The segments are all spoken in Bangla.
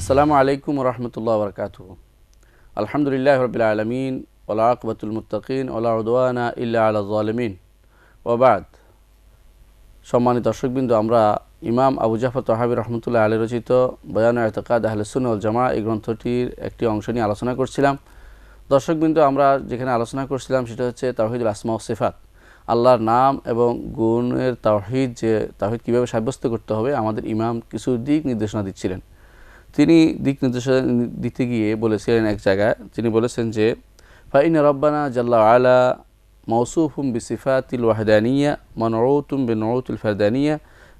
আসসালামু আলাইকুম রহমতুল্লাহ বরকাতুহ। আলহামদুলিল্লাহ রবিল আলমিন ওলা আকবতুল মুত্তাকিন ওলা উদওয়ানা ইল্লা আলা যালিমিন ওয়াবাদ। সম্মানিত দর্শকবৃন্দ, আমরা ইমাম আবু জাফর তাহাবী রহমতুল্লাহ আলী রচিত বয়ান ইতিকাদ আহলে সুন্নাহ ওয়াল জামাআহ এই গ্রন্থটির একটি অংশ নিয়ে আলোচনা করছিলাম। দর্শকবৃন্দ, আমরা যেখানে আলোচনা করছিলাম সেটা হচ্ছে তাওহীদুল আসমা ওয়া সিফাত, আল্লাহর নাম এবং গুণের তাওহীদ, যে তাওহীদ কীভাবে সাব্যস্ত করতে হবে আমাদের ইমাম কিছু দিক নির্দেশনা দিচ্ছিলেন। তিনি দিক নির্দেশনা দিতে গিয়ে বলেছিলেন, এক জায়গায় তিনি বলেছেন যে ফাইন রব্বানা জাল্লা আলা মৌসুফুম বিসিফাতিল ওয়াহদানিয়া মানউতুম বিনউতুল ফারদানিয়া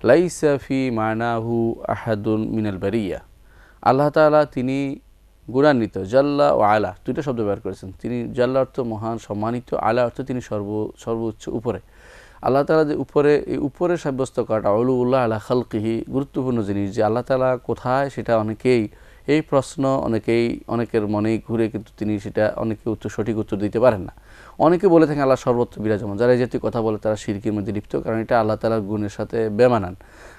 লাইসা ফি মানাহু আহাদুন মিনাল বারিয়া। আল্লাহ তাআলা তিনি গুণান্বিত, জাল্লা ও আলা দুইটা শব্দ ব্যবহার করেছেন। তিনি জাল্লা অর্থ মহান সম্মানিত, আলা অর্থ তিনি সর্বোচ্চ উপরে। আল্লাহ তাআলা যে উপরে, এই উপরে সাব্যস্ত করাটা উলুল্লাহ আলা খালকিহি গুরুত্বপূর্ণ জিনিস। যে আল্লাহ তাআলা কোথায় সেটা এই প্রশ্ন অনেকের মনেই ঘুরে, কিন্তু তিনি সেটা সঠিক উত্তর দিতে পারেন না। অনেকে বলে থাকেন আল্লাহ সর্বত্র বিরাজমান। যারা এই জাতীয় কথা বলে তারা শিরকের মধ্যে লিপ্ত, কারণ এটা আল্লাহ তাআলার গুণের সাথে বেমানান।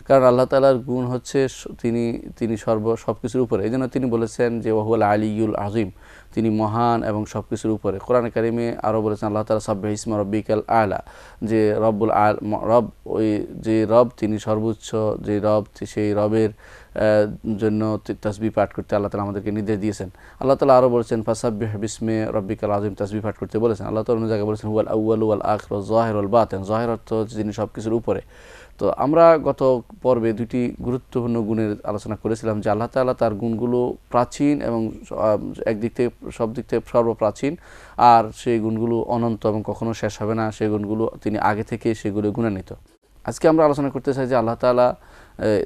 কারণ আল্লাহ তাআলার গুণ হচ্ছে তিনি সব কিছুর উপরে। এই জন্য তিনি বলেছেন যে ওয়াহুল আলিয়ুল আযীম, তিনি মহান এবং সব কিছুর উপরে। কোরআনে কারিমে আরও বলেছেন আল্লাহ তাআলা সাব্বিহ ইসমা রব্বিকাল আলা, যে রব ওই যে রব তিনি সর্বোচ্চ, যে রব সেই রবের জন্য তাসবিহ পাঠ করতে আল্লাহ তাআলা আমাদেরকে নির্দেশ দিয়েছেন। আল্লাহ তাআলা আরও বলেছেন ফাসাব্বিহ বিসমি রব্বিকাল আযীম, তাসবিহ পাঠ করতে বলেছেন। আল্লাহ তাআলা অন্য জায়গায় বলেছেন হুয়াল আউয়ালু ওয়াল আখিরু ওয়াজ যাহিরু ওয়াল বাতিন, যাহির অর্থ হচ্ছে যিনি সব কিছুর উপরে। তো আমরা গত পর্বে দুটি গুরুত্বপূর্ণ গুণের আলোচনা করেছিলাম, যে আল্লাহ তাআলা তার গুণগুলো প্রাচীন এবং সব দিক থেকে সর্বপ্রাচীন, আর সেই গুণগুলো অনন্ত এবং কখনো শেষ হবে না। সেই গুণগুলো তিনি আগে থেকে সেগুলো গুণান্বিত। আজকে আমরা আলোচনা করতে চাই যে আল্লাহ তাআলা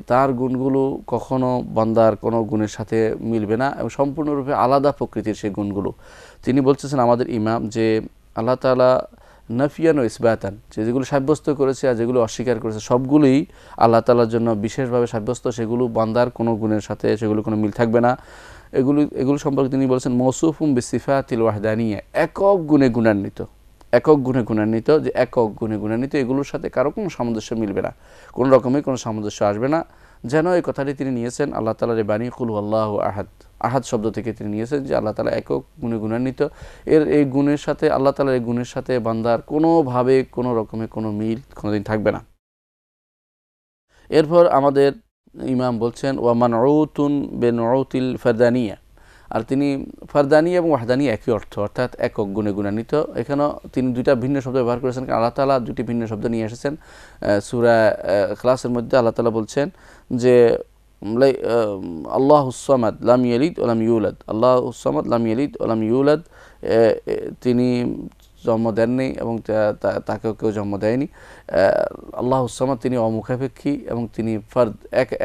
তার গুণগুলো কখনো বান্দার কোনো গুণের সাথে মিলবে না এবং সম্পূর্ণরূপে আলাদা প্রকৃতির সেই গুণগুলো। তিনি বলতেছেন আমাদের ইমাম যে আল্লাহ তাআলা নাফিয়ান ও ইসবাতান, যেগুলো সাব্যস্ত করেছে আর যেগুলো অস্বীকার করেছে সবগুলোই আল্লাহ তাআলার জন্য বিশেষভাবে সাব্যস্ত। সেগুলো বান্দার কোনো গুণের সাথে সেগুলো কোনো মিল থাকবে না। এগুলো সম্পর্কে তিনি বলেছেন মৌসুফুম বিসিফাতিল ওয়াহদানিয়া, একক গুণে গুণান্বিত, যে একক গুণে গুণান্বিত, এগুলোর সাথে কারো কোনো সামঞ্জস্য মিলবে না, কোনো রকমের কোনো সামঞ্জস্য আসবে না। যেন এই কথাটি তিনি নিয়েছেন আল্লাহ তাআলার বাণী কুল আল্লাহু আহাদ, আহাদ শব্দ থেকে তিনি নিয়েছেন যে আল্লাহ তাআলা একক গুণে গুণান্বিত। এই গুণের সাথে আল্লাহ তাআলার এই গুণের সাথে বান্দার কোনোভাবে কোনো রকমের কোনো মিল কোনোদিন থাকবে না। এরপর আমাদের ইমাম বলছেন ওয়া মানউতুন বিনউতিল ফারদানিয়া, আর তিনি ফারদানিয়া এবং ওয়াহদানিয়া একই অর্থ, অর্থাৎ একক গুণে গুণান্বিত। এখানেও তিনি দুইটা ভিন্ন শব্দ ব্যবহার করেছেন, কারণ আল্লাহ তাআলা দুটি ভিন্ন শব্দ নিয়ে এসেছেন। সূরা ইখলাসের মধ্যে আল্লাহ তাআলা বলছেন যে আল্লাহুস সামাদ লাম ইয়ালিদ ওয়া লাম ইউলাদ, আল্লাহুস সামাদ লাম ইয়ালিদ ওয়া লাম ইউলাদ, তিনি জন্ম দেননি এবং তাকেও কেউ জন্ম দেয়নি। আল্লাহুস সামাদ, তিনি অমুখাপেক্ষী এবং তিনি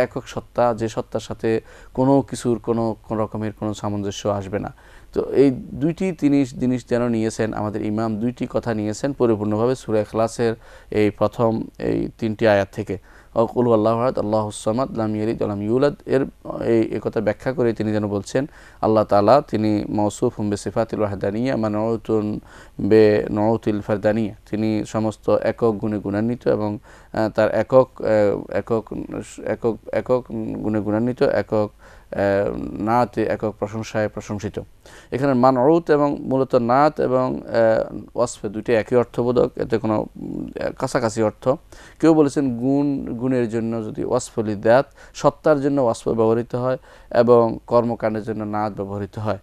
একক সত্তা, যে সত্তার সাথে কোনো কিছুর কোনো রকমের কোনো সামঞ্জস্য আসবে না। তো এই দুইটি জিনিস যেন নিয়েছেন আমাদের ইমাম, দুইটি কথা নিয়েছেন পরিপূর্ণভাবে সূরা ইখলাসের এই প্রথম এই 3টি আয়াত থেকে। কুল আল্লাহু আহাদ আল্লাহুস সামাদ লাম ইয়ালিদ ওয়া লাম ইউলাদ, এই কথা ব্যাখ্যা করে তিনি যেন বলছেন আল্লাহ তাআলা তিনি মৌসুফুম বিসিফাতিল ওয়াহদানিয়া মানউতুন বিনউতিল ফারদানিয়া, তিনি সমস্ত একক গুণে গুণান্বিত এবং তার একক গুণে গুণান্বিত, একক নাত, একক প্রশংসায় প্রশংসিত। এখানে মানউত এবং মূলত নাত এবং ওয়াসফে দুইটি একই অর্থবোধক, এতে কোনো কাছাকাছি অর্থ। কেউ বলেছেন গুণের জন্য যদি ওয়াসফুল দাত, সত্তার জন্য ওয়াসফ ব্যবহৃত হয় এবং কর্মকাণ্ডের জন্য নাত ব্যবহৃত হয়,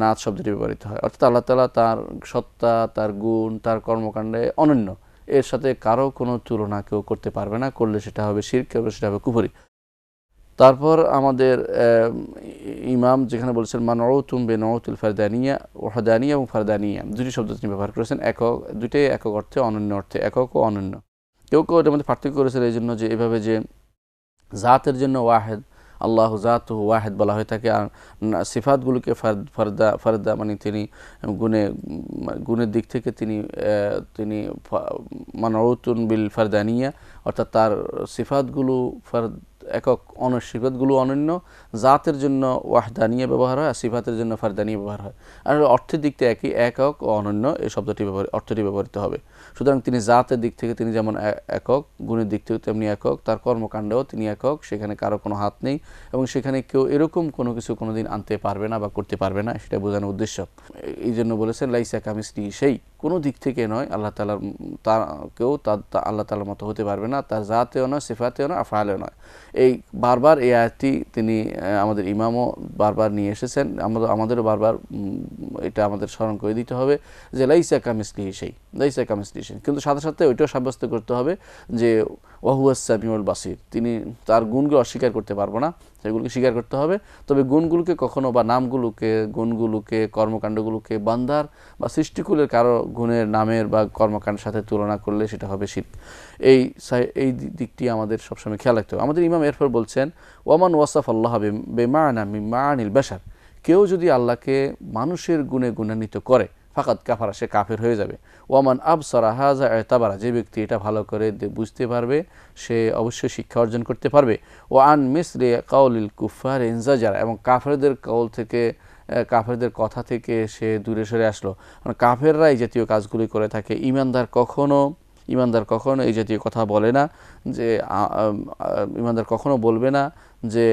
নাত শব্দটি ব্যবহৃত হয়। অর্থাৎ আল্লাহ তাআলা তার সত্তা, তার গুণ, তার কর্মকাণ্ডে অনন্য, এর সাথে কারো কোনো তুলনা কেউ করতে পারবে না, করলে সেটা হবে শিরক, করলে সেটা হবে কুফরি। তারপর আমাদের ইমাম যেখানে বলেছেন মানউতুম বিনউতিল ফারদানিয়া, ওয়াহদানিয়া এবং ফারদানিয়া দুটি শব্দ তিনি ব্যবহার করেছেন, দুইটাই একক অর্থে, অনন্য অর্থে, একক ও অনন্য। কেউ এটার মধ্যে পার্থক্য করেছেন এই জন্য যে এভাবে যে জাতের জন্য ওয়াহেদ, আল্লাহ জাতুহু ওয়াহেদ বলা হয়ে থাকে, আর সিফাতগুলোকে ফারদা মানে তিনি গুণের দিক থেকে তিনি মানউতুন বিল ফারদানিয়া, অর্থাৎ তার সিফাতগুলো একক, সিফাতগুলো অনন্য, জাতের জন্য ওয়াহদানিয়া ব্যবহার হয় আর সিফাতের জন্য ফারদানিয়া ব্যবহার হয়। আর অর্থের দিক থেকে একই, একক ও অনন্য এই শব্দটি অর্থটি ব্যবহৃত হবে। সুতরাং তিনি জাতের দিক থেকে তিনি যেমন একক, গুণের দিক থেকে তেমনি একক, তার কর্মকাণ্ডেও তিনি একক, সেখানে কারো কোনো হাত নেই এবং সেখানে কেউ এরকম কোনো কিছু কোনোদিন আনতে পারবে না বা করতে পারবে না, সেটা বোঝানোর উদ্দেশ্য। এই জন্য বলেছেন লাইসা কামিসলিহি সেই, কোনো দিক থেকে নয় আল্লাহ তাআলার, তার কেউ আল্লাহ তাআলার মতো হতে পারবে না, তার জাতেও নয়, সিফাতেও নয়, আফআলেও নয়। এই বারবার এই আয়াতটি তিনি আমাদের ইমামও বারবার নিয়ে এসেছেন, আমাদেরও বারবার এটা আমাদের স্মরণ করে দিতে হবে যে লাইসা কামিসলিহি সেই, লাইসা কামিসলিহি সেই। কিন্তু সাথে সাথে ওইটাও সাব্যস্ত করতে হবে যে ওয়াহুয়াস সামিউল বাসির, তিনি তার গুণগুলো অস্বীকার করতে পারবো না, সেগুলোকে স্বীকার করতে হবে। তবে গুণগুলোকে কখনো বা নামগুলোকে, গুণগুলোকে, কর্মকাণ্ডগুলোকে বান্দার বা সৃষ্টিকুলের কারো গুণের, নামের বা কর্মকাণ্ডের সাথে তুলনা করলে সেটা হবে শিরক। এই দিকটি আমাদের সবসময় খেয়াল রাখতে হবে। আমাদের ইমাম এরপর বলছেন ওয়ামান ওয়াসাফ আল্লাহ বেমানা মিন মাআনিল বাশার, কেউ যদি আল্লাহকে মানুষের গুণে গুণান্বিত করে ফাকাদ কাফারা, সে কাফের হয়ে যাবে। ওয়ামান আবসারা হাযা ইতাবারা, যে ব্যক্তি এটা ভালো করে বুঝতে পারবে সে অবশ্যই শিক্ষা অর্জন করতে পারবে। ও আন মিসরি কাউলিল কুফার ইনজাজারা, এবং কাফেরদের কওল থেকে, কাফেরদের কথা থেকে সে দূরে সরে আসলো। কারণ কাফেররা এই জাতীয় কাজগুলি করে থাকে। ইমানদার কখনো এই জাতীয় কথা বলে না, যে ইমানদার কখনো বলবে না যে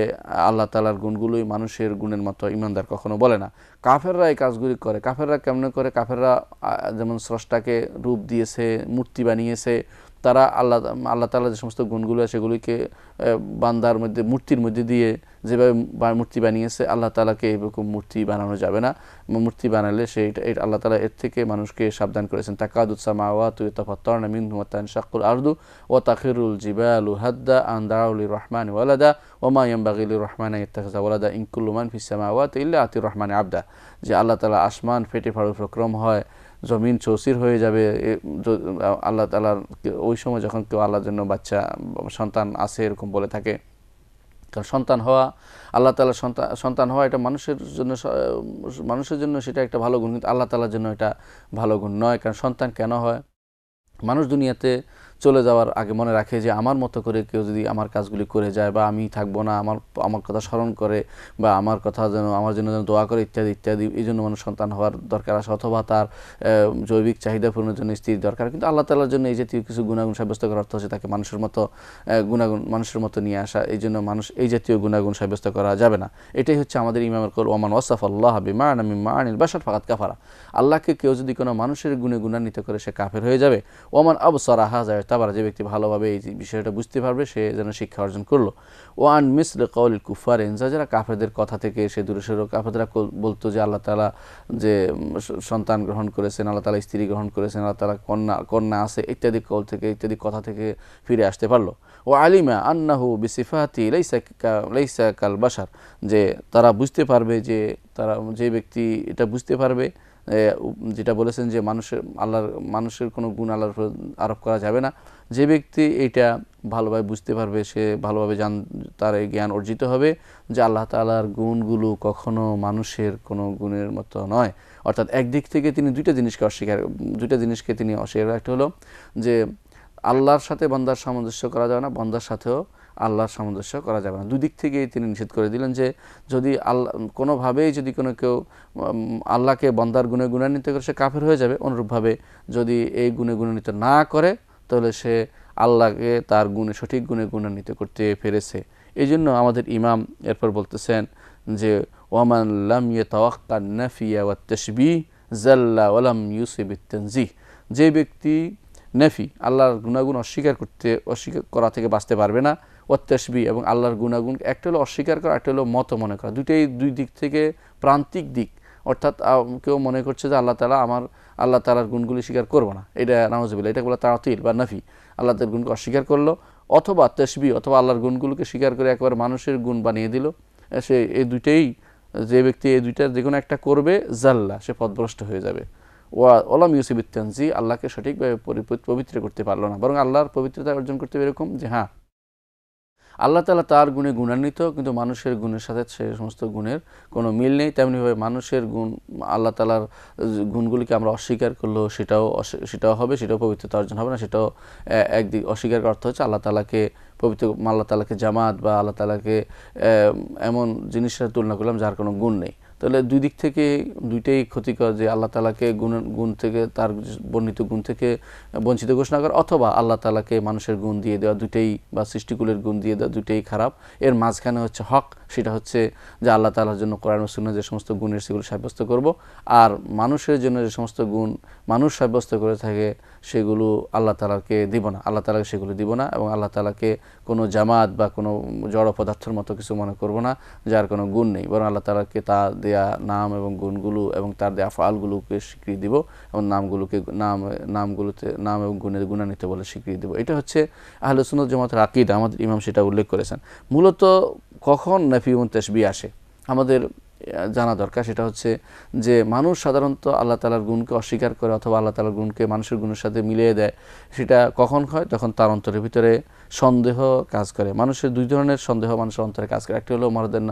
আল্লাহ তাআলার গুণগুলোই মানুষের গুণের মতো, ইমানদার কখনো বলে না। কাফেররা এই কাজগুলি করে। কাফেররা কেমন করে? কাফেররা যেমন স্রষ্টাকে রূপ দিয়েছে, মূর্তি বানিয়েছে, তারা আল্লাহ তাআলার যে সমস্ত গুণগুলো আছে সেগুলিকে বান্দার মধ্যে, মূর্তির মধ্যে দিয়ে যেভাবে মূর্তি বানিয়েছে, আল্লাহ তাআলাকে এরকম মূর্তি বানানো যাবে না। মূর্তি বানালে এটা আল্লাহ তাআলা এর থেকে মানুষকে সাবধান করেছেন। তাকাদুস সামাওয়াতু ইয়াতাফাত্তারনা মিনহু ওয়া তানশাক্কুল আরদু ওয়া তাখিরুল জিবালু হাদ্দা আন দাউ লিররহমানি ওয়ালাদা ওয়া মা ইয়ানবাগি লিররহমানি আন ইয়াত্তাখিযা ওয়ালাদা ইন কুল্লু মান ফিস সামাওয়াতি ইল্লা আতির রহমানি আবদা, যে আল্লাহ তাআলা আসমান ফেটে ফাড়ু প্রক্রম হয়, জমিন চৌচির হয়ে যাবে। আল্লাহ তাআলার ওই সময় যখন কেউ আল্লাহর জন্য বাচ্চা, সন্তান আছে এরকম বলে থাকে, কারণ সন্তান হওয়া, আল্লাহ তাআলার সন্তান হওয়া এটা মানুষের জন্য সেটা একটা ভালো গুণ, কিন্তু আল্লাহ তাআলার জন্য এটা ভালো গুণ নয়। কারণ সন্তান কেন হয়? মানুষ দুনিয়াতে চলে যাওয়ার আগে মনে রাখে যে আমার মতো করে কেউ যদি আমার কাজগুলি করে যায়, বা আমি থাকবো না, আমার কথা স্মরণ করে, বা আমার জন্য যেন দোয়া করে, ইত্যাদি ইত্যাদি। এই জন্য মানুষ সন্তান হওয়ার দরকার আছে, অথবা তার জৈবিক চাহিদা পূরণের জন্য স্ত্রীর দরকার। কিন্তু আল্লাহ তাআলার জন্য এই জাতীয় কিছু গুণাগুণ সাব্যস্ত করার অর্থ হচ্ছে তাকে মানুষের মতো নিয়ে আসা। এই জন্য মানুষ এই জাতীয় গুণাগুণ সাব্যস্ত করা যাবে না। এটাই হচ্ছে আমাদের ইমামের কল ওয়ামান ওয়াসাফ আল্লাহ বিমাআনা মিন মাআনিল বাশার ফাকাদ কাফারা, আল্লাহকে কেউ যদি কোনো মানুষের গুণে গুণান্বিত করে সে কাফের হয়ে যাবে। ওয়ামান আবসারা হাযা ইতাবারা, যে ব্যক্তি ভালোভাবে এই বিষয়টা বুঝতে পারবে সে যেন শিক্ষা অর্জন করলো। ওয়ান মিসলি কাউলিল কুফার ইনজাজারা, কাফেরদের কথা থেকে সে দূরে সরে। কাফেররা বলতো যে আল্লাহ তাআলা যে সন্তান গ্রহণ করেছেন, আল্লাহ তাআলা স্ত্রী গ্রহণ করেছেন, আল্লাহ তাআলা কন্যা আছে, ইত্যাদি কওল থেকে, ইত্যাদি কথা থেকে ফিরে আসতে পারলো। ও আলিমা আন্নাহু বিসিফাতি লাইসা কাল বাশার, যে তারা বুঝতে পারবে, যে ব্যক্তি এটা বুঝতে পারবে, যেটা বলেছেন যে মানুষের কোনো গুণ আল্লাহর আরোপ করা যাবে না, যে ব্যক্তি এটা ভালোভাবে বুঝতে পারবে, সে ভালোভাবে তার এই জ্ঞান অর্জিত হবে যে আল্লাহ তাআলার গুণগুলো কখনো মানুষের কোনো গুণের মতো নয়। অর্থাৎ একদিক থেকে তিনি দুইটা জিনিসকে তিনি অস্বীকার। একটা হলো যে আল্লাহর সাথে বান্দার সামঞ্জস্য করা যাবে না, বান্দার সাথেও আল্লাহর সামঞ্জস্য করা যাবে না। দুই দিক থেকেই তিনি নিষেধ করে দিলেন যে যদি কোনোভাবেই যদি কেউ আল্লাহকে বান্দার গুণে গুণান্বিত করে সে কাফের হয়ে যাবে। অনুরূপভাবে যদি এই গুণে গুণান্বিত না করে তাহলে সে আল্লাহকে তার সঠিক গুণে গুণান্বিত করতে পেরেছে। এই জন্য আমাদের ইমাম এরপর বলতেছেন যে ওয়ামান লাম ইয়াতাওয়াক্কান নাফিয়া ওয়াত তাশবিহ জাল্লা ওয়া লাম ইউসিবিত তানজিহ, যে ব্যক্তি নেফি আল্লাহর গুণাগুণ অস্বীকার করা থেকে বাঁচতে পারবে না, ওয়াত তাশবিহ, এবং আল্লাহর গুণাগুণ একটা হলো অস্বীকার করা, একটা হলো মত মনে করা। দুই দিক থেকে প্রান্তিক দিক। অর্থাৎ কেউ মনে করছে যে আল্লাহ তাআলার গুণগুলি স্বীকার করবো না, এটা নাউযুবিল্লাহ, এটা বলে তাতিল বা নাফি, আল্লাহ তাআলার গুণকে অস্বীকার করলো। অথবা তাশবিহ, অথবা আল্লাহর গুণগুলোকে স্বীকার করে একেবারে মানুষের গুণ বানিয়ে দিল। এই দুইটাই, যে ব্যক্তি এই দুইটার যে কোনো একটা করবে জাল্লা, সে পথভ্রষ্ট হয়ে যাবে। ওয়ালাম ইউসিবিত তানজিহ, আল্লাহকে সঠিকভাবে পবিত্র করতে পারলো না, বরং আল্লাহর পবিত্রতা অর্জন করতে হবে এরকম যে হ্যাঁ আল্লাহ তাআলা তার গুণে গুণান্বিত, কিন্তু মানুষের গুণের সাথে সে সমস্ত গুণের কোনো মিল নেই। তেমনিভাবে মানুষের গুণ, আল্লাহ তাআলার গুণগুলিকে আমরা অস্বীকার করলেও সেটাও হবে, সেটাও পবিত্রতা অর্জন হবে না। সেটাও একদিক অস্বীকার করার অর্থ হচ্ছে আল্লাহ তাআলাকে পবিত্র, আল্লাহ তাআলাকে জামাত বা আল্লাহ তাআলাকে এমন জিনিসের তুলনা করলাম যার কোনো গুণ নেই। তাহলে দুই দিক থেকে দুইটাই ক্ষতিকর, যে আল্লাহ তাআলাকে গুণ থেকে, তার বর্ণিত গুণ থেকে বঞ্চিত ঘোষণা করা, অথবা আল্লাহ তাআলাকে মানুষের গুণ দিয়ে দেওয়া, দুটেই, বা সৃষ্টিকুলের গুণ দিয়ে দেওয়া, দুটেই খারাপ। এর মাঝখানে হচ্ছে হক, সেটা হচ্ছে যে আল্লাহ তাআলার জন্য কোরআন ও সুন্নাহ যে সমস্ত গুণের সেগুলো সাব্যস্ত করব, আর মানুষের জন্য যে সমস্ত গুণ মানুষ সাব্যস্ত করে থাকে সেগুলো আল্লাহ তাআলাকে দিব না, আল্লাহ তাআলাকে সেগুলো দিব না, এবং আল্লাহ তাআলাকে কোনো জামাত বা কোনো জড় পদার্থের মতো কিছু মনে করব না যার কোনো গুণ নেই, বরং আল্লাহ তাআলাকে তার দেয়া নাম এবং গুণগুলো এবং তার দেয়া আফআলগুলোকে স্বীকৃতি দিব, এবং নামগুলোতে নাম এবং গুণের গুণান্বিত বলে স্বীকৃতি দেব। এটা হচ্ছে আহলে সুন্নাত জামাতের আকীদা। আমাদের ইমাম সেটা উল্লেখ করেছেন। মূলত কখন নাফি এবং তাশবিহ আসে আমাদের জানা দরকার। সেটা হচ্ছে যে মানুষ সাধারণত আল্লাহ তাআলার গুণকে অস্বীকার করে অথবা আল্লাহ তাআলার গুণকে মানুষের গুণের সাথে মিলিয়ে দেয়। সেটা কখন হয়? যখন তার অন্তরের ভিতরে সন্দেহ কাজ করে। মানুষের দুই ধরনের সন্দেহ মানুষের অন্তরে কাজ করে। একটি হলো মারাদান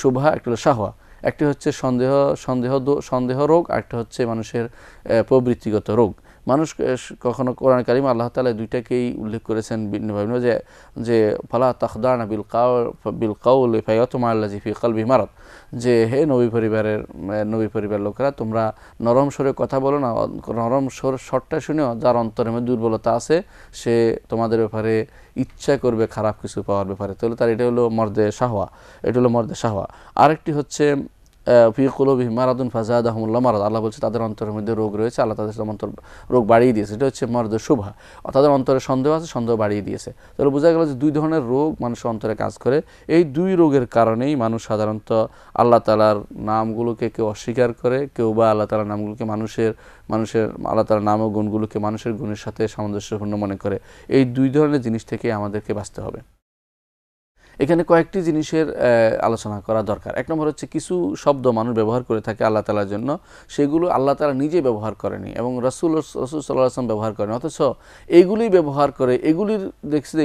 শুবহা, একটি হলো শাহওয়া। একটি হচ্ছে সন্দেহ রোগ, আরেকটা হচ্ছে মানুষের প্রবৃত্তিগত রোগ। মানুষ কখনো কোরআন কারিমে আল্লাহ তাআলা দুইটাকেই উল্লেখ করেছেন ভিন্নভাবে, যে ফালা তাখদানা বিল কাউলি ফায়াতমা আল্লাযী ফি কলবিহি মারাদ, যে হে নবী পরিবার লোকেরা, তোমরা নরম স্বরে কথা বলো না, নরম স্বরটা শুনেও যার অন্তরের মধ্যে দুর্বলতা আছে সে তোমাদের ব্যাপারে ইচ্ছা করবে খারাপ কিছু পাওয়ার ব্যাপারে। তাহলে তার এটা হলো মর্দে শাহওয়া। আরেকটি হচ্ছে ফি কুলুবিহিম মারাদুন ফাযাদাহুমুল্লাহ মারাদ, আল্লাহ বলছে তাদের অন্তরের মধ্যে রোগ রয়েছে, আল্লাহ তাদের অন্তর রোগ বাড়িয়ে দিয়েছে। এটা হচ্ছে মর্দে শুভা, তাদের অন্তরে সন্দেহ আছে, সন্দেহ বাড়িয়ে দিয়েছে। তাহলে বোঝা গেল যে দুই ধরনের রোগ মানুষের অন্তরে কাজ করে। এই দুই রোগের কারণেই মানুষ সাধারণত আল্লাহ তাআলার নামগুলোকে কেউ অস্বীকার করে, কেউ বা আল্লাহ তাআলার নামগুলোকে মানুষের আল্লাহ তাআলার নাম ও গুণগুলোকে মানুষের গুণের সাথে সামঞ্জস্যপূর্ণ মনে করে। এই দুই ধরনের জিনিস থেকে আমাদেরকে বাঁচতে হবে। এখানে কয়েকটি জিনিসের আলোচনা করা দরকার। এক নম্বর হচ্ছে কিছু শব্দ মানুষ ব্যবহার করে থাকে আল্লাহ তাআলার জন্য, সেগুলো আল্লাহ তাআলা নিজে ব্যবহার করেনি এবং রাসূল সাল্লাল্লাহু আলাইহি ওয়াসাল্লাম ব্যবহার করেন, অথচ এইগুলি ব্যবহার করে,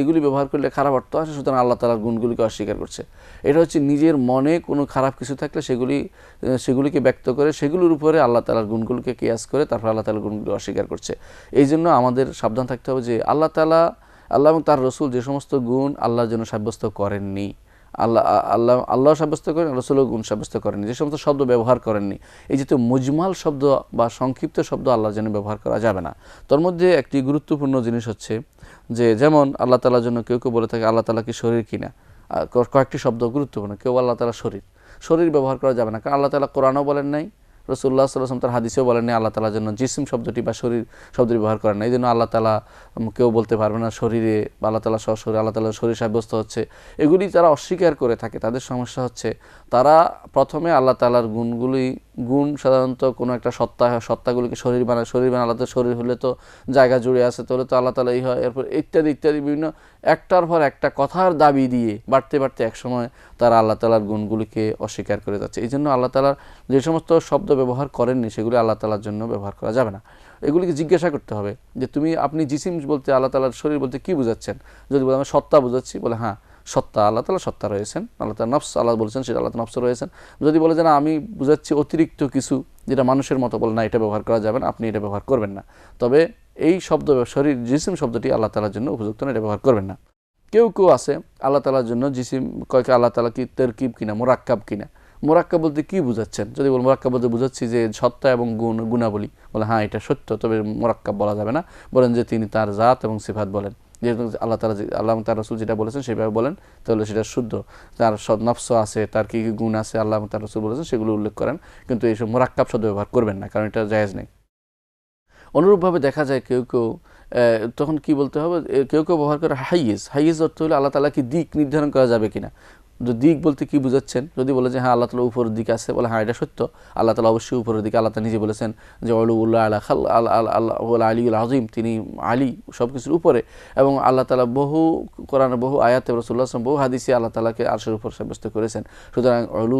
এগুলি ব্যবহার করলে খারাপ অর্থ আসে, সুতরাং আল্লাহ তাআলার গুণগুলিকে অস্বীকার করছে। এটা হচ্ছে নিজের মনে কোনো খারাপ কিছু থাকলে সেগুলিকে ব্যক্ত করে, সেগুলোর উপরে আল্লাহ তাআলার গুণগুলিকে কিয়াস করে তারপর আল্লাহ তাআলার গুণগুলি অস্বীকার করছে। এই জন্য আমাদের সাবধান থাকতে হবে যে আল্লাহ এবং তার রসুল যে সমস্ত গুণ আল্লাহর জন্য সাব্যস্ত করেননি, আল্লাহ সাব্যস্ত করেন, রসুলও গুণ সাব্যস্ত করেননি, যে সমস্ত শব্দ ব্যবহার করেননি, এই যেহেতু মুজমাল শব্দ বা সংক্ষিপ্ত শব্দ আল্লাহর জন্য ব্যবহার করা যাবে না। তার মধ্যে একটি গুরুত্বপূর্ণ জিনিস হচ্ছে যে যেমন আল্লাহ তাআলার জন্য কেউ বলে থাকে আল্লাহ তাআলা কি শরীর কিনা, কয়েকটি শব্দ গুরুত্বপূর্ণ। কেউ আল্লাহ তাআলা শরীর ব্যবহার করা যাবে না, কারণ আল্লাহ তাআলা কোরআনও বলেন নাই, রাসূলুল্লাহ সাল্লাল্লাহু আলাইহি ওয়াসাল্লাম তার হাদিসেও বলেন নাই আল্লাহ তাআলার জন্য জিসম শব্দটি বা শরীর শব্দটি ব্যবহার করেন না। এই জন্য আল্লাহ তাআলা কেউ বলতে পারবে না শরীরে বা আল্লাহ তাআলা সশরীরে, আল্লাহ তাআলা শরীর সাব্যস্ত হচ্ছে। এগুলি যারা অস্বীকার করে থাকে তাদের সমস্যা হচ্ছে তারা প্রথমে আল্লাহ তাআলার গুণ সাধারণত কোনো একটা সত্তাগুলিকে শরীর বানায়, আল্লাহ তাআলার শরীর হলে তো জায়গা জুড়ে আছে, তাহলে তো আল্লাহ তাআলা এই হয়, এরপর ইত্যাদি বিভিন্ন একটার পর একটা কথার দাবি দিয়ে বাড়তে একসময় তারা আল্লাহ তাআলার গুণগুলিকে অস্বীকার করে যাচ্ছে। এই জন্য আল্লাহ তাআলার যে সমস্ত শব্দ ব্যবহার করেননি সেগুলি আল্লাহ তাআলার জন্য ব্যবহার করা যাবে না। এগুলিকে জিজ্ঞাসা করতে হবে যে আপনি জিসিম বলতে আল্লাহ তাআলার শরীর বলতে কি বুঝাচ্ছেন? যদি বলে আমি সত্তা বুঝাচ্ছি, বলে হ্যাঁ সত্তা, আল্লাহ তাআলা সত্তা রয়েছেন, আল্লাহ তাআলা নফস আল্লাহ বলছেন সেটা আল্লাহ নফস রয়েছেন। যদি বলে যে না আমি বুঝাচ্ছি অতিরিক্ত কিছু যেটা মানুষের মতো, বলে না এটা ব্যবহার করা যাবে না, আপনি এটা ব্যবহার করবেন না। তবে এই শব্দ শরীর জিসিম শব্দটি আল্লাহ তাআলার জন্য উপযুক্ত না, এটা ব্যবহার করবেন না। কেউ আছে আল্লাহ তাআলার জন্য জিসিম কয়েক আল্লাহ তাআলা কি তারকিব কিনা, মুরাক্কাব কিনা। মুরাক্কাব বলতে কি বুঝাচ্ছেন? যদি বল মুরাক্কাব বলতে বুঝাচ্ছি যে সত্তা এবং গুণাবলী, বলে হ্যাঁ এটা সত্য, তবে মুরাক্কাব বলা যাবে না, বলেন যে তিনি তার জাত এবং সিফাত বলেন, যেহেতু আল্লাহ তার রাসূল যেটা বলেছেন সেভাবে বলেন, তাহলে সেটা শুদ্ধ। তার নফস আছে, তার কি কি গুণ আছে আল্লাহ এবং তার রাসূল বলেছেন সেগুলো উল্লেখ করেন, কিন্তু এইসব মুরাক্কাব শব্দ ব্যবহার করবেন না, কারণ এটা জায়েজ নেই। অনুরূপভাবে দেখা যায় কেউ তখন কি বলতে হবে, কেউ ব্যবহার করে হাইজ অর্থ হলো আল্লাহ তাআলা কি দিক নির্ধারণ করা যাবে কিনা। দিক বলতে কি বুঝাচ্ছেন, যদি বলে যে হ্যাঁ আল্লাহ তাআলা উপরের দিকে আছে, বলে হ্যাঁ এটা সত্য, আল্লাহ তাআলা অবশ্যই উপরের দিকে। আল্লাহ তাআলা নিজে বলেছেন যে উলুউল্লাহ আলা খাল আল্লাহ আলিউল আযীম, তিনি আলী সব কিছুর উপরে। এবং আল্লাহ তাআলা বহু কোরআনে বহু আয়াতে, রাসূলুল্লাহ সাল্লাল্লাহু আলাইহি ওয়াসাল্লাম বহু হাদিসে আল্লাহ তাআলাকে আরশের উপর সাব্যস্ত করেছেন। সুতরাং উলু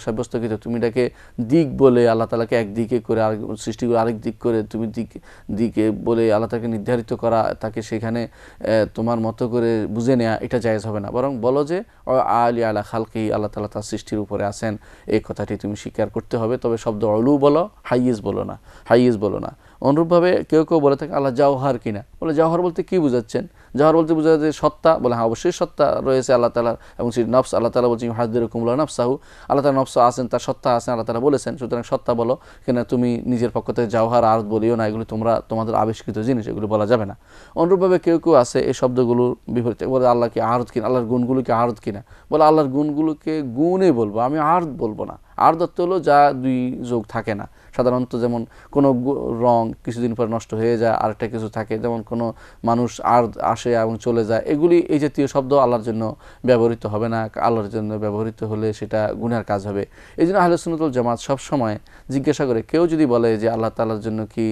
সাব্যস্তকৃত, তুমি এটাকে দিক বলে আল্লাহ তাআলাকে একদিকে করে আরেক সৃষ্টি করে আরেক দিক করে তুমি দিকে বলে আল্লাহ তাকে নির্ধারিত করা, তাকে সেখানে তোমার মতো করে বুঝে নেওয়া, এটা জায়েজ হবে না। বরং বলো যে আলী আলা খালকি, আল্লাহ তাআলা তার সৃষ্টির উপরে আছেন, এই কথাটি তুমি স্বীকার করতে হবে। তবে শব্দ উলু বলো, হাইয়িজ বলো না। অনুরূপভাবে কেউ বলে থাকে আল্লাহ জাওহার কিনা, বলে জাওহার বলতে কি বুঝাচ্ছেন? জাওহার বলতে বোঝা যায় সত্তা, বলে হ্যাঁ অবশ্যই সত্তা রয়েছে আল্লাহ তাআলার, এবং সেই নফস আল্লাহ তাআলা বলছেন ইউহাদ্দিরুকুমুল্লাহু নাফসাহু, আল্লাহ তাআলা নফস আছেন, তার সত্তা আছেন, আল্লাহ তাআলা বলেছেন। সুতরাং সত্তা বলো, কিনা তুমি নিজের পক্ষ থেকে জাওহার আরদ বলিও না, এগুলো তোমাদের আবিষ্কৃত জিনিস, এগুলো বলা যাবে না। অনুরূপভাবে কেউ আছে এই শব্দগুলোর বিপরীতে, বলে আল্লাহ কি আরদ কিনা, আল্লাহর গুণগুলোকে আরদ কিনা, বলে আল্লাহর গুণগুলোকে গুণে বলবো, আমি আরদ বলবো না। আরদ অর্থ হলো যা দুই যোগ থাকে না। সাধারণত যেমন কোনো রং কিছুদিন পর নষ্ট হয়ে যায়, আরেকটা কিছু থাকে, যেমন কোনো মানুষ আসে এবং চলে যায়, এগুলি এই জাতীয় শব্দ আল্লাহর জন্য ব্যবহৃত হবে না। আল্লাহর জন্য ব্যবহৃত হলে সেটা গুনার কাজ হবে। এই জন্য আহলে সুন্নাত ওয়াল জামাত সবসময় জিজ্ঞাসা করে, কেউ যদি বলে যে আল্লাহ তাআলার জন্য কি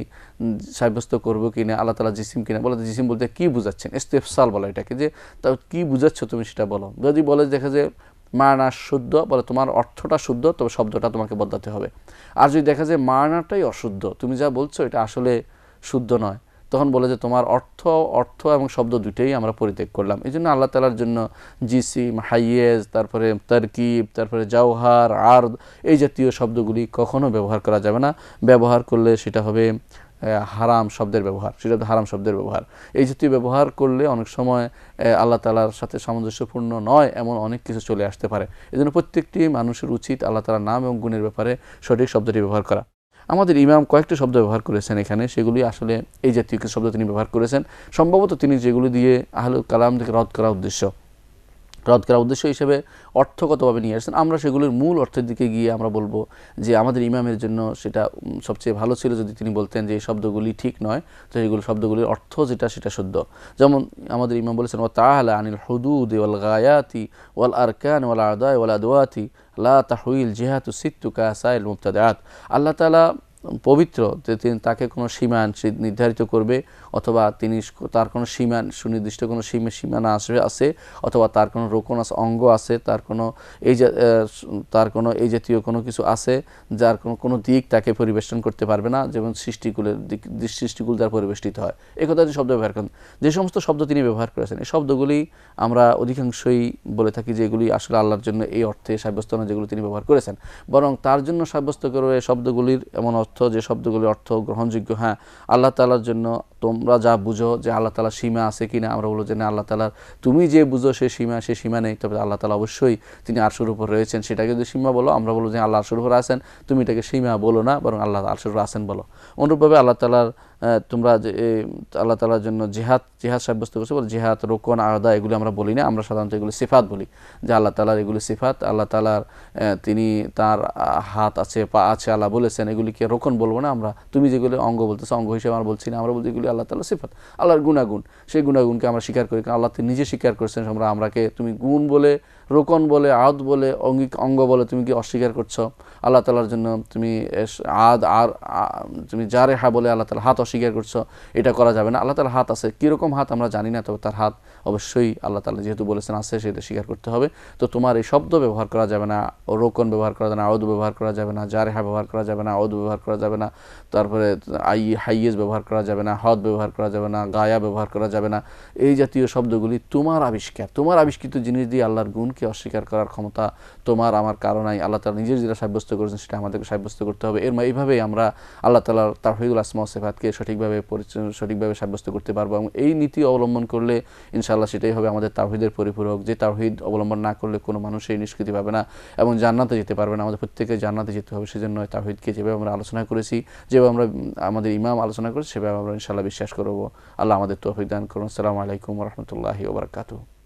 সাব্যস্ত করবো কিনা, আল্লাহ তাআলা জিসিম কিনা, বলে জিসিম বলতে কি বুঝাচ্ছেন, ইস্তেফসাল বলে এটাকে, যে তা কি বুঝাচ্ছ তুমি সেটা বলো। যদি বলে দেখা যায় মানা শুদ্ধ, বলে তোমার অর্থটা শুদ্ধ, তবে শব্দটা তোমাকে বদলাতে হবে। আর যদি দেখা যায় মানাটাই অশুদ্ধ, তুমি যা বলছো এটা আসলে শুদ্ধ নয়, তখন বলে যে তোমার অর্থ এবং শব্দ দুটোই আমরা পরিত্যাগ করলাম। এই জন্য আল্লাহ তাআলার জন্য জিসিম, হাইয়েজ, তারপরে তারকিব, তারপরে জাওহার, আরদ, এই জাতীয় শব্দগুলি কখনো ব্যবহার করা যাবে না। ব্যবহার করলে সেটা হবে হারাম শব্দের ব্যবহার, সেটা হারাম শব্দের ব্যবহার। এই জাতীয় ব্যবহার করলে অনেক সময় আল্লাহ তাআলার সাথে সামঞ্জস্যপূর্ণ নয় এমন অনেক কিছু চলে আসতে পারে। এই জন্য প্রত্যেকটি মানুষের উচিত আল্লাহ তাআলার নাম এবং গুণের ব্যাপারে সঠিক শব্দটি ব্যবহার করা। আমাদের ইমাম কয়েকটি শব্দ ব্যবহার করেছেন এখানে, সেগুলি আসলে এই জাতীয় কিছু শব্দ তিনি ব্যবহার করেছেন, সম্ভবত তিনি যেগুলি দিয়ে আহলুল কালাম থেকে রদ করার উদ্দেশ্য হিসেবে অর্থগতভাবে নিয়ে আসছেন। আমরা সেগুলির মূল অর্থের দিকে গিয়ে আমরা বলবো যে আমাদের ইমামের জন্য সেটা সবচেয়ে ভালো ছিল যদি তিনি বলতেন যে এই শব্দগুলি ঠিক নয়, তো এইগুলো শব্দগুলির অর্থ যেটা সেটা শুদ্ধ। যেমন আমাদের ইমাম বলেছেন ওয়া তাআলা আনিল হুদুদ ওয়াল গায়াতি ওয়াল আরকান ওয়াল আ'দা ওয়াল আদওয়াতি লা তাহউইল জিহাতু সিত্তু কাসাইল মুবতাদাআত। আল্লাহ তাআলা পবিত্র, তিনি তাকে কোনো সীমা নির্ধারিত করবে, অথবা তিনি তার কোনো সীমা সুনির্দিষ্ট কোনো সীমানা আছে, অথবা তার কোনো রোকন আছে, অঙ্গ আছে, তার কোনো এই জাতীয় কোনো কিছু আছে যার কোনো দিক তাকে পরিবেষ্টন করতে পারবে না, যেমন সৃষ্টিকুল দ্বারা পরিবেষ্টিত হয়। এই কথা যে শব্দ ব্যবহার করেন, যে সমস্ত শব্দ তিনি ব্যবহার করেছেন, এই শব্দগুলি আমরা অধিকাংশই বলে থাকি যে এগুলি আসলে আল্লাহর জন্য এই অর্থে সাব্যস্ত না যেগুলো তিনি ব্যবহার করেছেন, বরং তার জন্য সাব্যস্ত করবে শব্দগুলির এমন অর্থ যে শব্দগুলির অর্থ গ্রহণযোগ্য। হ্যাঁ, আল্লাহ তাআলার জন্য তোমরা যা বুঝো যে আল্লাহ তাআলার সীমা আছে কিনা, আমরা বলবো যে না, আল্লাহ তাআলার তুমি যে বুঝো সে সীমা নেই, তবে আল্লাহ তাআলা অবশ্যই তিনি আরশের উপর রয়েছেন, সেটাকে যদি সীমা বলো, আমরা বলবো যে আল্লাহ আরশের উপর আছেন, তুমি এটাকে সীমা বলো না, বরং আল্লাহ আরশের উপর আছেন বলো। অনুরূপভাবে আল্লাহ তাআলার তোমরা যে আল্লাহ তাআলার জন্য জিহাদ সাব্যস্ত করছে, বলে জিহাদ, রোকন, আদা এগুলি আমরা বলি না, আমরা সাধারণত এগুলি সিফাত বলি, যে আল্লাহ তাআলার এগুলি সিফাত। আল্লাহ তাআলার তিনি তার হাত আছে, পা আছে, আল্লাহ বলেছেন, এগুলিকে রোকন বলবো না আমরা। তুমি যেগুলি অঙ্গ বলতেছো অঙ্গ হিসেবে আমরা বলছি না, আমরা বলছি এগুলি আল্লাহ তাআলার সিফাত, আল্লাহর গুণাগুণ, সেই গুণাগুণকে আমরা স্বীকার করি, কারণ আল্লাহ নিজে স্বীকার করছেন। আমরাকে তুমি গুণ বলে, রোকন বলে, আদ বলে, অঙ্গ বলে তুমি কি অস্বীকার করছো? আল্লাহ তাআলার জন্য তুমি তুমি জারেহা বলে আল্লাহ তাআলার হাত অস্বীকার করছো, এটা করা যাবে না। আল্লাহ তাআলার হাত আছে, কীরকম হাত আমরা জানি না, তবে তার হাত অবশ্যই আল্লাহ তাআলা যেহেতু বলেছেন আছে, সেটা স্বীকার করতে হবে। তো তোমার এই শব্দ ব্যবহার করা যাবে না, রোকন ব্যবহার করা যাবে না, আউদ ব্যবহার করা যাবে না, জারেহা ব্যবহার করা যাবে না, আউদ ব্যবহার করা যাবে না, তারপরে হাইয়েজ ব্যবহার করা যাবে না, হদ ব্যবহার করা যাবে না, গায়া ব্যবহার করা যাবে না। এই জাতীয় শব্দগুলি তোমার আবিষ্কৃত জিনিস দিয়ে আল্লাহর গুণকে অস্বীকার করার ক্ষমতা তোমার আমার কারো নাই। আল্লাহ তাআলা নিজের যেটা সাব্যস্ত করেছেন সেটা আমাদেরকে সাব্যস্ত করতে হবে। এইভাবেই আমরা আল্লাহ তাআলার তাওহীদুল আসমা ওয়া সিফাতকে সঠিকভাবে সাব্যস্ত করতে পারবো, এবং এই নীতি অবলম্বন করলে ইনশাআল্লাহ সেটাই হবে আমাদের তাওহীদের পরিপূরক। যে তাওহীদ অবলম্বন না করলে কোনো মানুষই নিষ্কৃতি পাবে না এবং জান্নাতে যেতে পারবে না। আমাদের প্রত্যেকে জান্নাতে যেতে হবে, সেজন্য তাওহীদকে যেভাবে আমরা আলোচনা করেছি, যেভাবে আমরা আমাদের ইমাম আলোচনা করেছি, সেভাবে আমরা ইনশাআল্লাহ বিশ্বাস করব। আল্লাহ আমাদের তৌফিক দান করুন। আসসালামু আলাইকুম ওয়া রাহমাতুল্লাহি ওয়া বারাকাতুহু।